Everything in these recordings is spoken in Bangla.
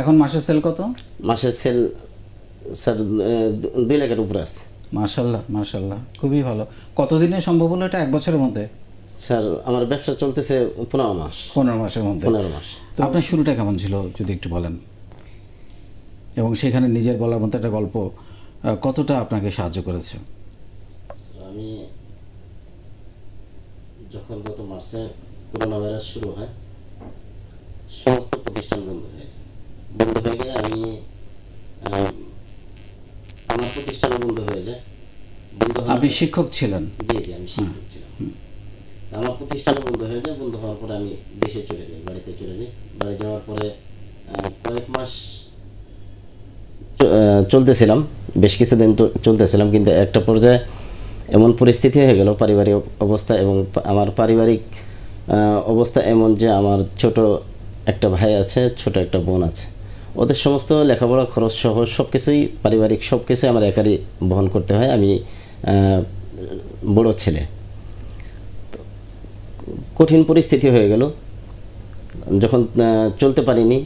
এখন মাসের সেল কত? মাসের সেল স্যার 2 লাখের উপরে আছে। মাশাআল্লাহ মাশাআল্লাহ, খুবই ভালো। কতদিনে সম্ভব হলো এটা? 1 বছরের মধ্যে? স্যার আমার ব্যবসা চলতেছে 15 মাস। 15 মাসের মধ্যে? 15 মাস। তো আপনার শুরুটা কেমন ছিল যদি একটু বলেন, এবং সেখানে নিজের বলার মতো একটা গল্প কতটা আপনাকে সাহায্য করেছে? আমি যখন গত মার্চে করোনা ভাইরাস শুরু হয়, সমস্ত প্রতিষ্ঠান বন্ধ হয়ে গেলে আমি আমার প্রতিষ্ঠান বন্ধ হয়ে যায়। আপনি শিক্ষক ছিলেন? জি জি, আমি শিক্ষক ছিলাম। আমার প্রতিষ্ঠান বন্ধ হয়ে যায়। বন্ধ হওয়ার পরে আমি দেশে চলে যাই, বাড়িতে চলে যাই। বাড়ি যাওয়ার পরে কয়েক মাস চলতেছিলাম, বেশ কিছুদিন চলতেছিলাম, কিন্তু একটা পর্যায়ে এমন পরিস্থিতি হয়ে গেল, পারিবারিক অবস্থা এবং আমার পারিবারিক অবস্থা এমন যে আমার ছোট একটা ভাই আছে, ছোট একটা বোন আছে। ওদের সমস্ত লেখাপড়া খরচ সহ সব কিছুই, পারিবারিক সব কিছুই আমার একারই বহন করতে হয়। আমি বড় ছেলে। কঠিন পরিস্থিতি হয়ে গেল। যখন চলতে পারিনি,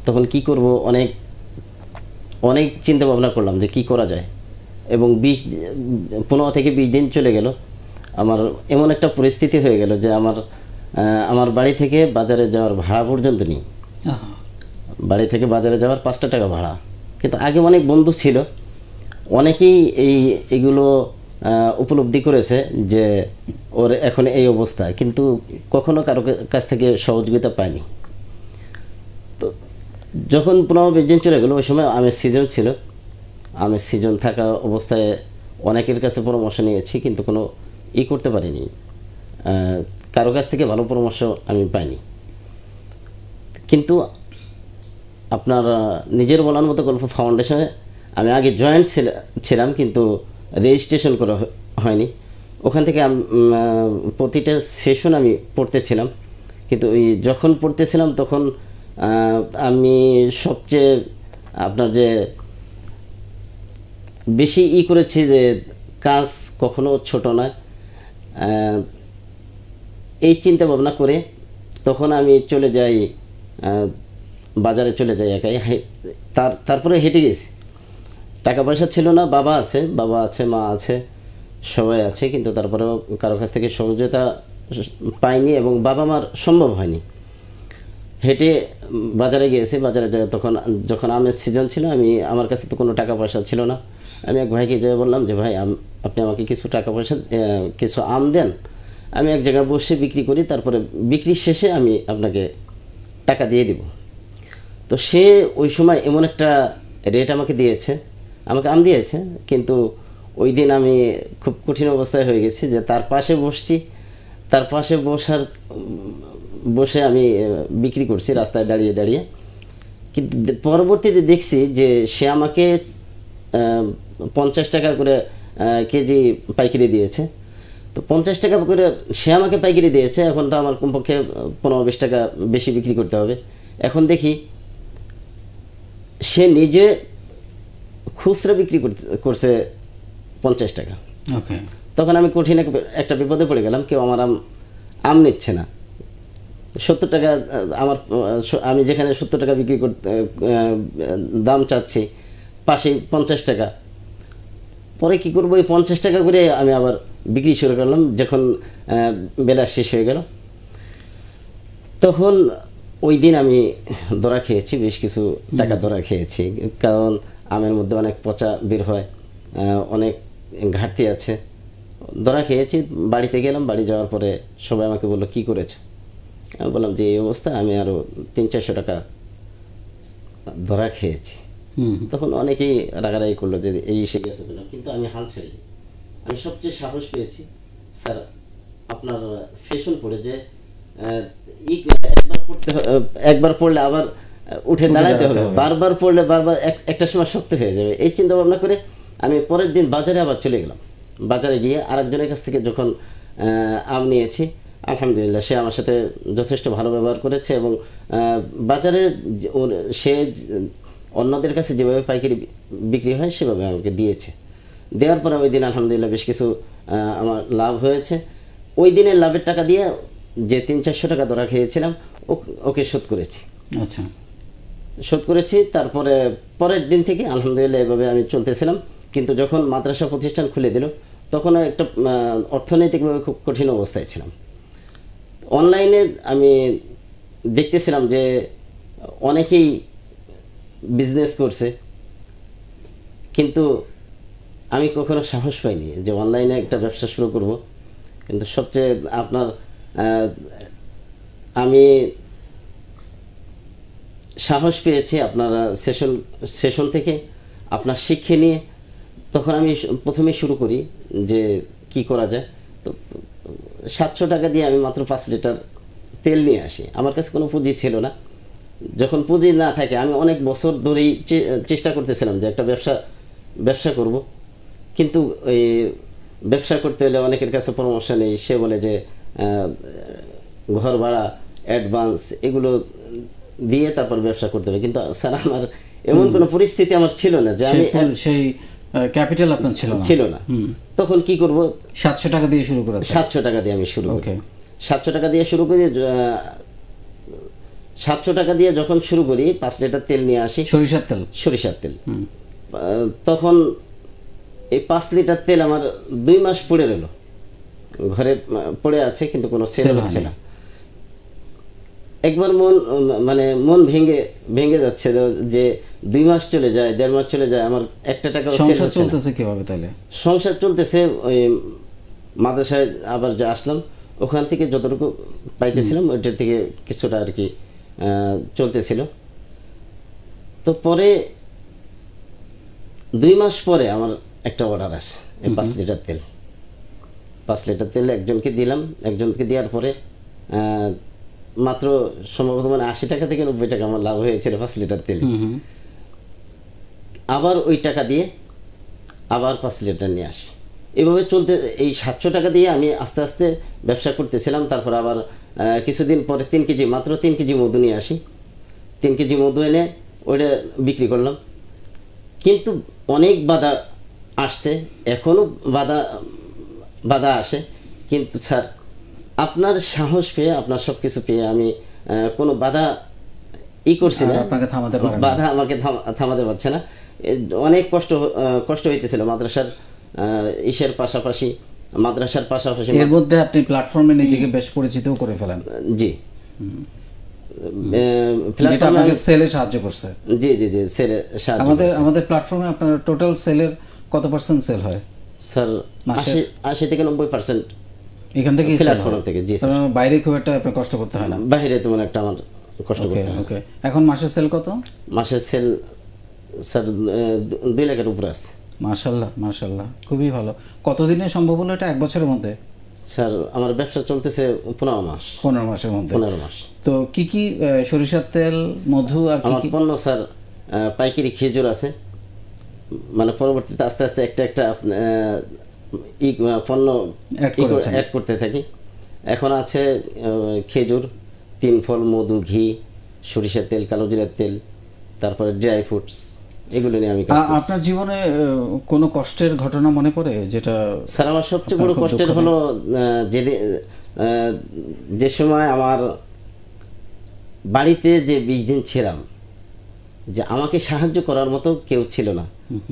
তখন কি করব, অনেক অনেক চিন্তা ভাবনা করলাম যে কি করা যায়। এবং 15 থেকে 20 দিন চলে গেল। আমার এমন একটা পরিস্থিতি হয়ে গেল যে আমার বাড়ি থেকে বাজারে যাওয়ার ভাড়া পর্যন্ত নেই। বাড়ি থেকে বাজারে যাওয়ার 5 টাকা ভাড়া। কিন্তু আগে অনেক বন্ধু ছিল, অনেকেই এইগুলো উপলব্ধি করেছে যে ওর এখন এই অবস্থা, কিন্তু কখনো কারো কাছ থেকে সহযোগিতা পায়নি। তো যখন 15-20 দিন চলে গেল, ওই সময় আমের সিজন ছিল। আমের সিজন থাকা অবস্থায় অনেকের কাছে পরামর্শ নিয়েছি, কিন্তু কোনো করতে পারিনি। কারো কাছ থেকে ভালো পরামর্শ আমি পাইনি। কিন্তু আপনার নিজের বলার মতো গল্প ফাউন্ডেশনে আমি আগে জয়েন্ট ছিলাম, কিন্তু রেজিস্ট্রেশন করা হয়নি। ওখান থেকে প্রতিটা সেশন আমি পড়তেছিলাম, কিন্তু যখন পড়তেছিলাম তখন আমি সবচেয়ে আপনার যে বেশি করেছি যে কাজ কখনো ছোট নয়, এই চিন্তা ভাবনা করে তখন আমি চলে যাই, বাজারে চলে যাই একাই। তারপরে হেঁটে গেছি। টাকা পয়সা ছিল না, বাবা আছে, মা আছে, সবাই আছে, কিন্তু তারপরেও কারো কাছ থেকে সহযোগিতা পাইনি এবং বাবা মার সম্ভব হয়নি। হেঁটে বাজারে গিয়েছি। বাজারে তখন যখন আমের সিজন ছিল, আমার কাছে তো কোনো টাকা পয়সা ছিল না। আমি এক ভাইকে যেয়ে বললাম যে ভাই, আপনি আমাকে কিছু টাকা পয়সা, কিছু আম দেন, আমি এক জায়গায় বসে বিক্রি করি, তারপরে বিক্রির শেষে আমি আপনাকে টাকা দিয়ে দিব। তো সে ওই সময় এমন একটা রেট আমাকে আম দিয়েছে, কিন্তু ওই দিন আমি খুব কঠিন অবস্থায় হয়ে গেছি যে তার পাশে বসছি, তার পাশে বসে আমি বিক্রি করছি রাস্তায় দাঁড়িয়ে দাঁড়িয়ে। কিন্তু পরবর্তীতে দেখছি যে সে আমাকে 50 টাকা করে কেজি পাইকারি দিয়েছে। তো 50 টাকা করে সে আমাকে পাইকারি দিয়েছে, এখন তো আমার কমপক্ষে 15-20 টাকা বেশি বিক্রি করতে হবে। এখন দেখি সে নিজে খুচরা বিক্রি করছে 50 টাকা। তখন আমি কঠিন একটা বিপদে পড়ে গেলাম। কেউ আমার আম নিচ্ছে না। 70 টাকা আমি যেখানে 70 টাকা বিক্রি দাম চাচ্ছি, পাশে 50 টাকা। পরে কি করবো, এই 50 টাকা করে আমি আবার বিক্রি শুরু করলাম যখন বেলা শেষ হয়ে গেল। তখন ওই দিন আমি ধরা খেয়েছি, বেশ কিছু টাকা ধরা খেয়েছি, কারণ আমের মধ্যে অনেক পচা বের হয়, অনেক ঘাটতি আছে। ধরা খেয়েছি। বাড়িতে গেলাম, বাড়ি যাওয়ার পরে সবাই আমাকে বললো কি করেছো? আমি বললাম যে এই অবস্থা, আমি আরও 300-400 টাকা ধরা খেয়েছি। তখন অনেকেই রাগারাগি করলো যে এই এসে গেছে, কিন্তু আমি হাল ছাড়ি। আমি সবচেয়ে সাহস পেয়েছি স্যার আপনার সেশন পড়ে, যে একবার পড়লে আবার উঠে দাঁড়াতে হবে, বারবার পড়লে বারবার একটা সময় শক্ত হয়ে যাবে। এই চিন্তা ভাবনা করে আমি পরের দিন বাজারে আবার চলে গেলাম। বাজারে গিয়ে আরেকজনের কাছ থেকে যখন আম নিয়েছি, আলহামদুলিল্লাহ সে আমার সাথে যথেষ্ট ভালো ব্যবহার করেছে এবং বাজারে সে অন্যদের কাছে যেভাবে পাইকারি বিক্রি হয় সেভাবে আমাকে দিয়েছে। দেওয়ার পরে ওই দিন আলহামদুলিল্লাহ বেশ কিছু আমার লাভ হয়েছে। ওই দিনের লাভের টাকা দিয়ে যে 300-400 টাকা ধরা খেয়েছিলাম ওকে শোধ করেছি। আচ্ছা, শোধ করেছি। তারপরে পরের দিন থেকে আলহামদুলিল্লাহ এভাবে আমি চলতেছিলাম। কিন্তু যখন মাদ্রাসা প্রতিষ্ঠান খুলে দিল তখন একটা অর্থনৈতিকভাবে খুব কঠিন অবস্থায় ছিলাম। অনলাইনে আমি দেখতেছিলাম যে অনেকেই বিজনেস করছে, কিন্তু আমি কখনো সাহস পাইনি যে অনলাইনে একটা ব্যবসা শুরু করব। কিন্তু সবচেয়ে আপনার আমি সাহস পেয়েছি আপনার সেশন থেকে আপনার শিক্ষা নিয়ে। তখন আমি প্রথমে শুরু করি যে কি করা যায়। তো 700 টাকা দিয়ে আমি মাত্র 5 লিটার তেল নিয়ে আসি। আমার কাছে কোনো পুঁজি ছিল না। যখন পুঁজি না থাকে আমি অনেক বছর ধরেই চেষ্টা করতেছিলাম যে একটা ব্যবসা করব, কিন্তু ওই ব্যবসা করতে হলে অনেকের কাছে পরামর্শ নেই। সে বলে যে ঘর ভাড়া, অ্যাডভান্স এগুলো দিয়ে তারপর ব্যবসা করতে হবে। কিন্তু স্যার আমার এমন কোনো পরিস্থিতি আমার ছিল না যে আমি সেই ক্যাপিটাল আপনার ছিল না। তখন কি করব? 700 টাকা দিয়ে শুরু করা। 700 টাকা দিয়ে আমি শুরু করি। 700 টাকা দিয়ে শুরু করি। 700 টাকা দিয়ে যখন শুরু করি 5 লিটার তেল নিয়ে আসি, সরিষার তেল। তখন এই 5 লিটার তেল আমার 2 মাস পড়ে রইল, ঘরে পড়ে আছে, কিন্তু কোনো সেল হচ্ছে না। একবার মন ভেঙে যাচ্ছে যে 2 মাস চলে যায়, 1.5 মাস চলে যায়, আমার একটা টাকা সংসার চলতেছে কিভাবে? তাহলে সংসার চলতেছে ওই মাদ্রাসায় আবার যে আসলাম ওখান থেকে যতটুকু পাইতেছিলাম ওইটার থেকে কিছুটা আর কি চলতেছিল। তো পরে 2 মাস পরে আমার একটা অর্ডার আসে, 5 লিটার তেল। 5 লিটার তেল একজনকে দিলাম। একজনকে দেওয়ার পরে মাত্র সম্ভবত 80 টাকা থেকে 90 টাকা আমার লাভ হয়েছিল 5 লিটার তেল। আবার ওই টাকা দিয়ে আবার 5 লিটার নিয়ে আসি। এভাবে চলতে এই 700 টাকা দিয়ে আমি আস্তে আস্তে ব্যবসা করতেছিলাম। তারপর আবার কিছুদিন পরে 3 কেজি, মাত্র 3 কেজি মধু নিয়ে আসি। 3 কেজি মধু এনে ওইটা বিক্রি করলাম। কিন্তু অনেক বাধা আসছে, এখনও বাধা আসে। কিন্তু স্যার আপনার সাহস পেয়ে, আপনার সব কিছু পেয়ে আমি কোনো বাধা করছি না, বাধা আমাকে থামাতে পারছে না। অনেক কষ্ট হইতেছিল মাদ্রাসার পাশাপাশি এর মধ্যে আপনি প্ল্যাটফর্মে নিজেকে বেশ পরিচিতও করে ফেলেন। জি, যেটা আপনাকে সেলে সাহায্য করছে। জি জি জি, সেলে সাহায্য। আমাদের প্ল্যাটফর্মে আপনার টোটাল সেলের কত % সেল হয়? স্যার 80 থেকে 90% এখান থেকে প্ল্যাটফর্ম থেকে। জি স্যার, বাইরে খুব একটা আপনার কষ্ট করতে হয় না। বাইরে তেমন একটা আমার কষ্ট করতে হয়। ওকে, এখন মাসের সেল কত? মাসের সেল স্যার 2 লাখের উপরে আছে। মাশাআল্লাহ, খুবই ভালো। কতদিনে সম্ভব হলো এটা? 1 বছরের মধ্যে? স্যার আমার ব্যবসা চলতেছে 15 মাস। 15 মাসের মধ্যে? 15 মাস। তো কি সরিষার তেল, মধু আর আমার পণ্য স্যার পাইকারি খেজুর আছে, মানে পরবর্তীতে আস্তে আস্তে একটা পণ্য অ্যাড করতে থাকি। এখন আছে খেজুর, 3 ফল, মধু, ঘি, সরিষার তেল, কালো জিরার তেল, তারপরে ড্রাই ফ্রুটস, এগুলো নিয়ে আমি কাজ করি। আপনার জীবনে কোনো কষ্টের ঘটনা মনে পড়ে যেটা? স্যার আমার সবচেয়ে বড় কষ্টের হলো যে সময় আমার বাড়িতে যে 20 দিন ছিলাম, যে আমাকে সাহায্য করার মতো কেউ ছিল না।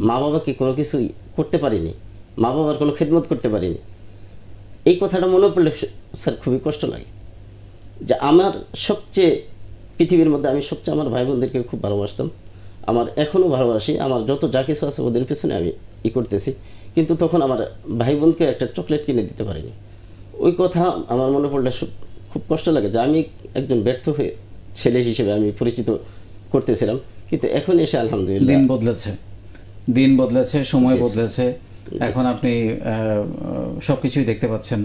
মা বাবাকে কোনো কিছু করতে পারিনি, মা বাবার কোনো খেদমত করতে পারিনি। এই কথাটা মনে পড়লে স্যার খুবই কষ্ট লাগে। যে আমার পৃথিবীর মধ্যে আমি সবচেয়ে আমার ভাই বোনদেরকে খুব ভালোবাসতাম, আমার এখনও ভালোবাসি। আমার যত যা কিছু আছে ওদের পিছনে আমি করতেছি, কিন্তু তখন আমার ভাই বোনকে একটা চকলেট কিনে দিতে পারিনি। ওই কথা আমার মনে পড়লে খুব কষ্ট লাগে যে আমি একজন ব্যর্থ হয়ে ছেলে হিসেবে আমি পরিচিত করতেছিলাম। কিন্তু এখন এসে আলহামদুলিল্লাহ দিন বদলেছে, সময় বদলেছে। এখন আপনি সবকিছুই দেখতে পাচ্ছেন,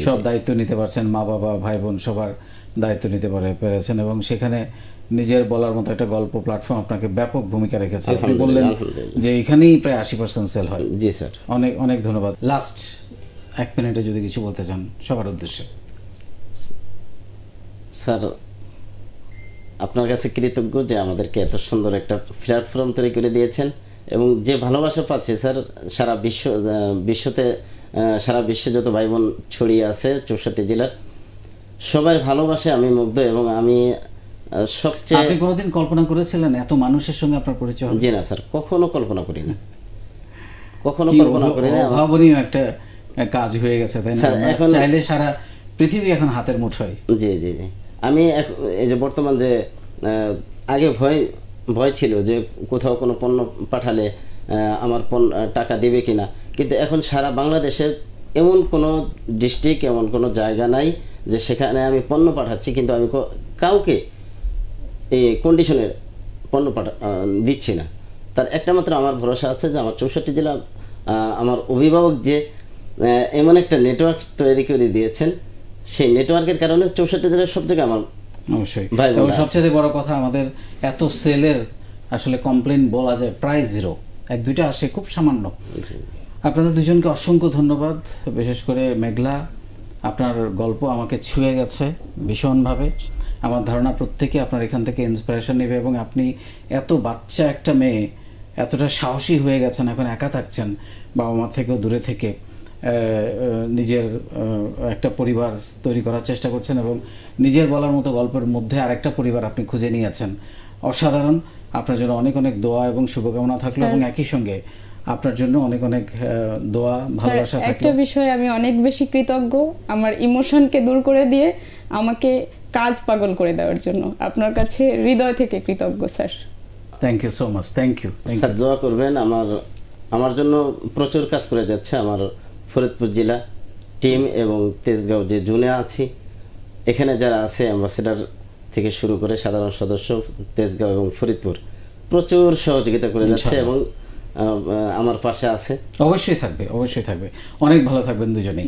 সব দায়িত্ব নিতে পারছেন, মা বাবা, ভাই বোন সবার দায়িত্ব নিতে পেরেছেন, এবং সেখানে নিজের বলার মতো একটা গল্প প্ল্যাটফর্ম আপনাকে ব্যাপক ভূমিকা রেখেছে। আপনি বললেন যে এখানেই প্রায় 80% সেল হয়। জি স্যার, অনেক অনেক ধন্যবাদ। লাস্ট 1 মিনিটে যদি কিছু বলতে চান সবার উদ্দেশ্যে। স্যার আপনার কাছে কৃতজ্ঞ যে আমাদেরকে এত সুন্দর একটা প্ল্যাটফর্ম তৈরি করে দিয়েছেন, এবং যে ভালোবাসা পাচ্ছে স্যার সারা বিশ্বে যত ভাই বোন ছড়িয়ে আছে 64 জেলার, সবাই ভালোবাসে, আমি মুগ্ধ। এবং আমি সবচেয়ে আপনি কোনোদিন কল্পনা করেছিলেন এত মানুষের সঙ্গে আপনার পরিচয় হবে? জি না স্যার, কখনো কল্পনা করি না, কখনো কল্পনা করি না। অভাবনীয় একটা কাজ হয়ে গেছে, তাই না? এখন চাইলে সারা পৃথিবী এখন হাতের মুঠোয়। জি জি জি। আমি এই যে বর্তমান যে আগে ভয় ছিল যে কোথাও কোনো পণ্য পাঠালে আমার টাকা দেবে কিনা, কিন্তু এখন সারা বাংলাদেশের এমন কোনো ডিস্ট্রিক্ট, এমন কোনো জায়গা নাই যে সেখানে আমি পণ্য পাঠাচ্ছি কিন্তু আমি কাউকে এই কন্ডিশনের পণ্য দিচ্ছি না। তার একটা মাত্র আমার ভরসা আছে যে আমার 64 জেলা আমার অভিভাবক যে এমন একটা নেটওয়ার্ক তৈরি করে দিয়েছেন, সেই নেটওয়ার্কের কারণে 64 জেলার সব জায়গায় আমার অবশ্যই। এবং সবচেয়ে বড় কথা, আমাদের এত সেলের আসলে কমপ্লেন বলা যায় প্রায় জিরো, 1-2টা আসে, খুব সামান্য। আপনাদের দুজনকে অসংখ্য ধন্যবাদ। বিশেষ করে মেঘলা, আপনার গল্প আমাকে ছুঁয়ে গেছে ভীষণভাবে। আমার ধারণা প্রত্যেকে আপনার এখান থেকে ইন্সপিরেশন নেবে, এবং আপনি এত বাচ্চা একটা মেয়ে এতটা সাহসী হয়ে গেছেন, এখন একা থাকছেন বাবা মা থেকেও দূরে থেকে, নিজের একটা পরিবার তৈরি করার চেষ্টা করছেন, এবং নিজের বলার মতো গল্পের মধ্যে আরেকটা পরিবার আপনি খুঁজে নিয়েছেন। অসাধারণ। আপনার জন্য অনেক অনেক দোয়া এবং শুভকামনা থাকলো, এবং একই সঙ্গে আপনার জন্য অনেক অনেক দোয়া, ভালোবাসা থাকলো। একটা বিষয় আমি অনেক বেশি কৃতজ্ঞ, আমার ইমোশনকে দূর করে দিয়ে আমাকে কাজ পাগল করে দেওয়ার জন্য আপনার কাছে হৃদয় থেকে কৃতজ্ঞ sir. Thank you so much. Thank you sir. দোয়া করবেন, আমার জন্য প্রচুর কাজ করে যাচ্ছে আমার ফরিদপুর জেলা টিম এবং তেজগাঁও যে জুনে আছি, এখানে যারা আছে অ্যাম্বাসেডার থেকে শুরু করে সাধারণ সদস্য, তেজগাঁও এবং ফরিদপুর প্রচুর সহযোগিতা করে যাচ্ছে এবং আমার পাশে আছে। অবশ্যই থাকবে, অবশ্যই থাকবে। অনেক ভালো থাকবেন দুজনেই।